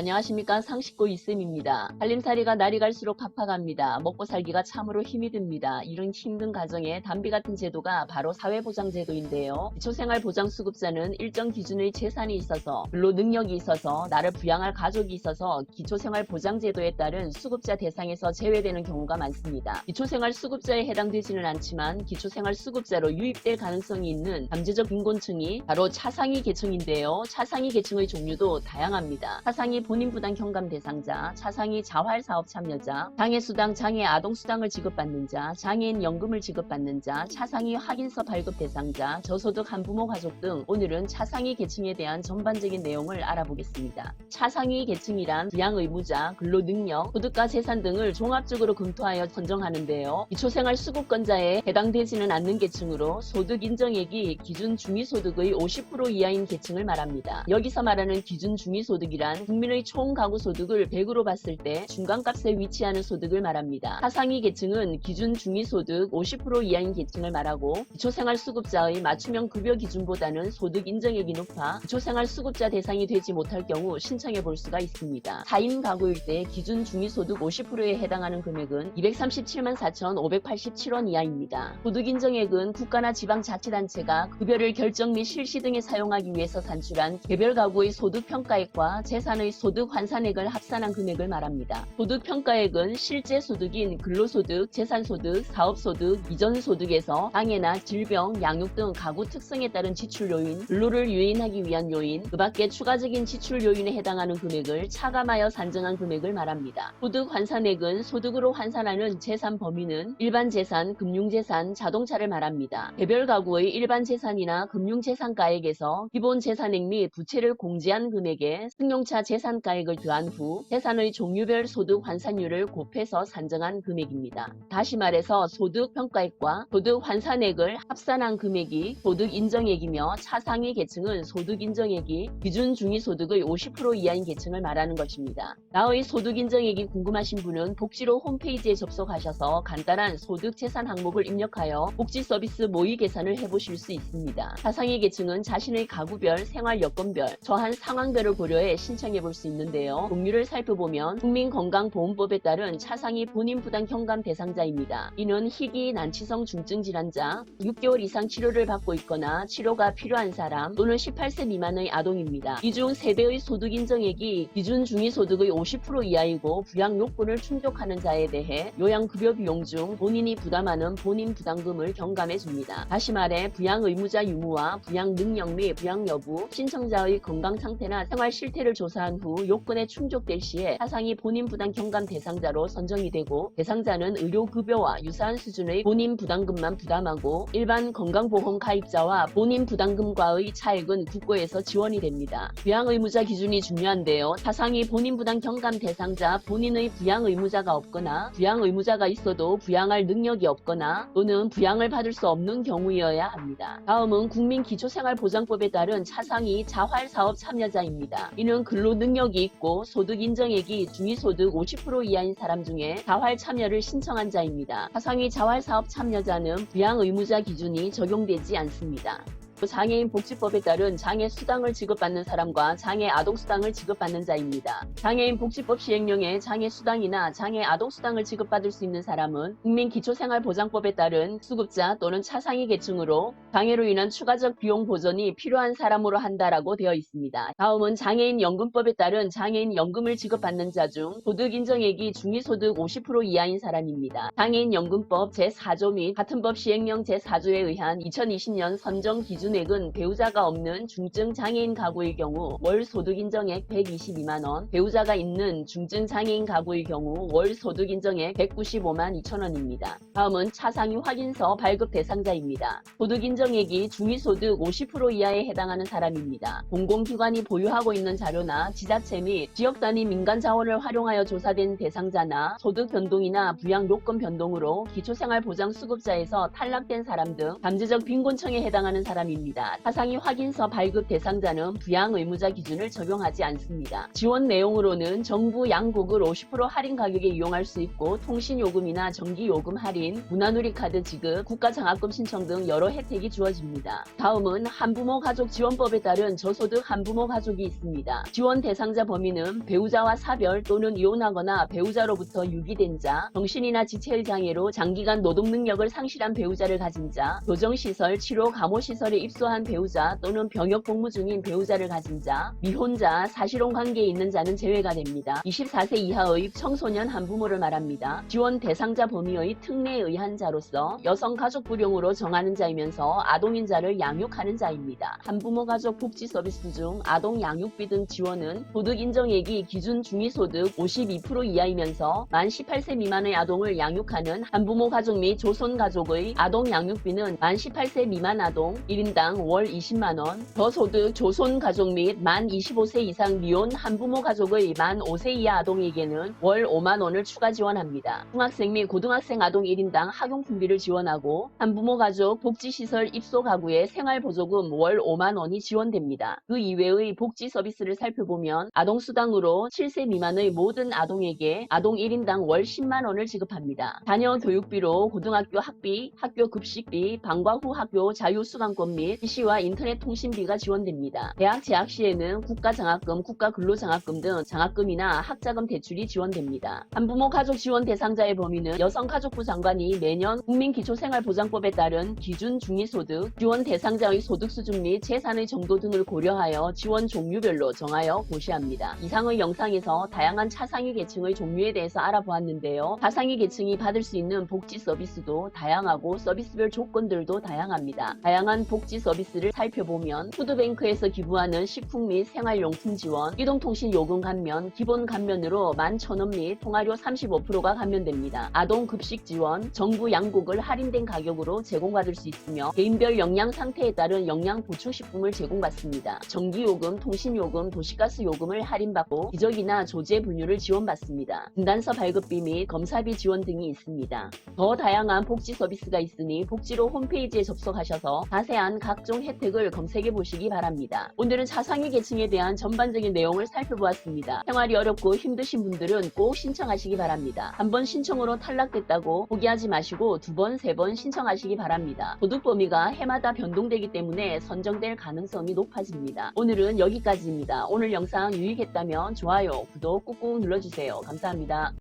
안녕하십니까. 상식고 이쌤입니다. 살림살이가 날이 갈수록 바빠갑니다. 먹고 살기가 참으로 힘이 듭니다. 이런 힘든 가정에 담비 같은 제도가 바로 사회보장제도인데요. 기초생활보장수급자는 일정 기준의 재산이 있어서 근로 능력이 있어서 나를 부양할 가족이 있어서 기초생활보장제도에 따른 수급자 대상에서 제외되는 경우가 많습니다. 기초생활수급자에 해당되지는 않지만 기초생활수급자로 유입될 가능성이 있는 잠재적 빈곤층이 바로 차상위 계층인데요. 차상위 계층의 종류도 다양합니다. 차상위 본인부담 경감 대상자, 차상위 자활사업 참여자, 장애수당, 장애아동수당을 지급받는 자, 장애인 연금을 지급받는 자, 차상위 확인서 발급 대상자, 저소득 한부모 가족 등 오늘은 차상위 계층에 대한 전반적인 내용을 알아보겠습니다. 차상위 계층이란 부양의무자, 근로능력, 소득과 재산 등을 종합적으로 검토하여 선정하는데요. 기초생활수급권자에 해당되지는 않는 계층으로 소득 인정액이 기준 중위소득의 50% 이하인 계층을 말합니다. 여기서 말하는 기준 중위소득이란 국민의 총 가구 소득을 100으로 봤을 때 중간값에 위치하는 소득을 말합니다. 하상위 계층은 기준 중위소득 50% 이하인 계층을 말하고 기초생활수급자의 맞춤형 급여 기준보다는 소득 인정액이 높아 기초생활수급자 대상이 되지 못할 경우 신청해 볼 수가 있습니다. 4인 가구일 때 기준 중위소득 50%에 해당하는 금액은 237만 4,587원 이하입니다. 소득 인정액은 국가나 지방자치단체가 급여를 결정 및 실시 등에 사용하기 위해서 산출한 개별 가구의 소득평가액과 재산의 소득 환산액을 합산한 금액을 말합니다. 소득평가액은 실제 소득인 근로소득, 재산소득, 사업소득, 이전소득에서 장애나 질병, 양육 등 가구 특성에 따른 지출 요인, 근로를 유인하기 위한 요인, 그 밖에 추가적인 지출 요인에 해당하는 금액을 차감하여 산정한 금액을 말합니다. 소득 환산액은 소득으로 환산하는 재산 범위는 일반 재산, 금융재산, 자동차를 말합니다. 개별 가구의 일반 재산이나 금융재산가액에서 기본 재산액 및 부채를 공제한 금액에 승용차 재산가액을 더한 후 재산의 종류별 소득 환산율을 곱해서 산정한 금액입니다. 다시 말해서 소득평가액과 소득 환산액을 합산한 금액이 소득인정액이며 차상위 계층은 소득인정액이 기준 중위소득의 50% 이하인 계층을 말하는 것입니다. 나의 소득인정액이 궁금하신 분은 복지로 홈페이지에 접속하셔서 간단한 소득재산 항목을 입력하여 복지서비스 모의 계산을 해보실 수 있습니다. 차상위 계층은 자신의 가구별, 생활여건별, 처한 상황별을 고려해 신청해 볼 수 있는데요. 종류를 살펴보면 국민건강보험법에 따른 차상위 본인부담 경감 대상자입니다. 이는 희귀 난치성 중증 질환자, 6개월 이상 치료를 받고 있거나 치료가 필요한 사람 또는 18세 미만의 아동입니다. 이 중 세대의 소득 인정액이 기준 중위소득의 50% 이하이고 부양 요건을 충족하는 자에 대해 요양급여 비용 중 본인이 부담하는 본인 부담금을 경감해 줍니다. 다시 말해 부양 의무자 유무와 부양 능력 및 부양 여부, 신청자의 건강 상태나 생활 실태를 조사한 후 요건에 충족될 시에 차상위 본인 부담 경감 대상자로 선정이 되고 대상자는 의료급여와 유사한 수준의 본인 부담금만 부담하고 일반 건강보험 가입자와 본인 부담금과의 차액은 국고에서 지원이 됩니다. 부양 의무자 기준이 중요한데요. 차상위 본인 부담 경감 대상자 본인의 부양 의무자가 없거나 부양 의무자가 있어도 부양할 능력이 없거나 또는 부양을 받을 수 없는 경우여야 합니다. 다음은 국민기초생활보장법에 따른 차상위 자활사업 참여자입니다. 이는 근로 능력이 있고 소득 인정액이 중위소득 50% 이하인 사람 중에 자활 참여를 신청한 자입니다. 차상위 자활사업 참여자는 부양 의무자 기준이 적용되지 않습니다. 장애인 복지법에 따른 장애수당을 지급받는 사람과 장애아동수당을 지급받는 자입니다. 장애인 복지법 시행령에 장애수당이나 장애아동수당을 지급받을 수 있는 사람은 국민기초생활보장법에 따른 수급자 또는 차상위 계층으로 장애로 인한 추가적 비용 보전이 필요한 사람으로 한다라고 되어 있습니다. 다음은 장애인 연금법에 따른 장애인 연금을 지급받는 자 중 소득 인정액이 중위소득 50% 이하인 사람입니다. 장애인 연금법 제4조 및 같은 법 시행령 제4조에 의한 2020년 선정 기준 액은 배우자가 없는 중증 장애인 가구의 경우 월 소득 인정액 122만원, 배우자가 있는 중증 장애인 가구의 경우 월 소득 인정액 195만 2천원입니다. 다음은 차상위 확인서 발급 대상자입니다. 소득 인정액이 중위소득 50% 이하에 해당하는 사람입니다. 공공기관이 보유하고 있는 자료나 지자체 및 지역단위 민간 자원을 활용하여 조사된 대상자나 소득 변동이나 부양 요건 변동으로 기초생활보장 수급자에서 탈락된 사람 등 잠재적 빈곤층에 해당하는 사람입니다. 지급합니다. 차상위 확인서 발급 대상자는 부양 의무자 기준을 적용하지 않습니다. 지원 내용으로는 정부 양국을 50% 할인 가격에 이용할 수 있고 통신요금이나 전기요금 할인, 문화누리카드 지급, 국가장학금 신청 등 여러 혜택이 주어집니다. 다음은 한부모 가족 지원법에 따른 저소득 한부모 가족이 있습니다. 지원 대상자 범위는 배우자와 사별 또는 이혼하거나 배우자로부터 유기된 자, 정신이나 지체의 장애로 장기간 노동 능력을 상실한 배우자를 가진 자, 교정시설, 치료, 감호시설에 입소한 배우자 또는 병역 복무 중인 배우자를 가진 자, 미혼자, 사실혼 관계에 있는 자는 제외가 됩니다. 24세 이하의 청소년 한부모를 말합니다. 지원 대상자 범위의 특례에 의한 자로서 여성 가족 부령으로 정하는 자이면서 아동인 자를 양육하는 자입니다. 한부모 가족 복지 서비스 중 아동 양육비 등 지원은 소득 인정액이 기준 중위소득 52% 이하이면서 만 18세 미만의 아동을 양육하는 한부모 가족 및 조손 가족의 아동 양육비는 만 18세 미만 아동 1인당 월 20만원, 저소득 조손 가족 및 만 25세 이상 미혼 한부모 가족의 만 5세 이하 아동에게는 월 5만원을 추가 지원합니다. 중학생 및 고등학생 아동 1인당 학용품비를 지원하고 한부모 가족 복지시설 입소 가구의 생활보조금 월 5만원이 지원됩니다. 그 이외의 복지 서비스를 살펴보면 아동수당으로 7세 미만의 모든 아동에게 아동 1인당 월 10만원을 지급합니다. 자녀 교육비로 고등학교 학비, 학교 급식비, 방과 후 학교 자유수강권 및 PC와 인터넷 통신비가 지원됩니다. 대학 재학 시에는 국가장학금, 국가근로장학금 등 장학금이나 학자금 대출이 지원됩니다. 한부모 가족 지원 대상자의 범위는 여성가족부 장관이 매년 국민기초생활보장법에 따른 기준 중위소득, 지원 대상자의 소득 수준 및 재산의 정도 등을 고려하여 지원 종류별로 정하여 고시합니다. 이상의 영상에서 다양한 차상위 계층의 종류에 대해서 알아보았는데요. 차상위 계층이 받을 수 있는 복지 서비스도 다양하고 서비스별 조건들도 다양합니다. 다양한 복지 서비스를 살펴보면 푸드뱅크에서 기부하는 식품 및 생활용품 지원, 이동통신 요금 감면, 기본 감면으로 11,000원 및 통화료 35%가 감면됩니다. 아동 급식 지원, 정부 양국을 할인된 가격으로 제공받을 수 있으며 개인별 영양 상태에 따른 영양 보충식품을 제공받습니다. 전기요금, 통신요금, 도시가스 요금을 할인받고 기저귀나 조제 분유를 지원받습니다. 진단서 발급비 및 검사비 지원 등이 있습니다. 더 다양한 복지 서비스가 있으니 복지로 홈페이지에 접속하셔서 자세한 각종 혜택을 검색해 보시기 바랍니다. 오늘은 차상위 계층에 대한 전반적인 내용을 살펴보았습니다. 생활이 어렵고 힘드신 분들은 꼭 신청하시기 바랍니다. 한 번 신청으로 탈락됐다고 포기하지 마시고 2번, 3번 신청하시기 바랍니다. 소득 범위가 해마다 변동되기 때문에 선정될 가능성이 높아집니다. 오늘은 여기까지입니다. 오늘 영상 유익했다면 좋아요, 구독 꾹꾹 눌러주세요. 감사합니다.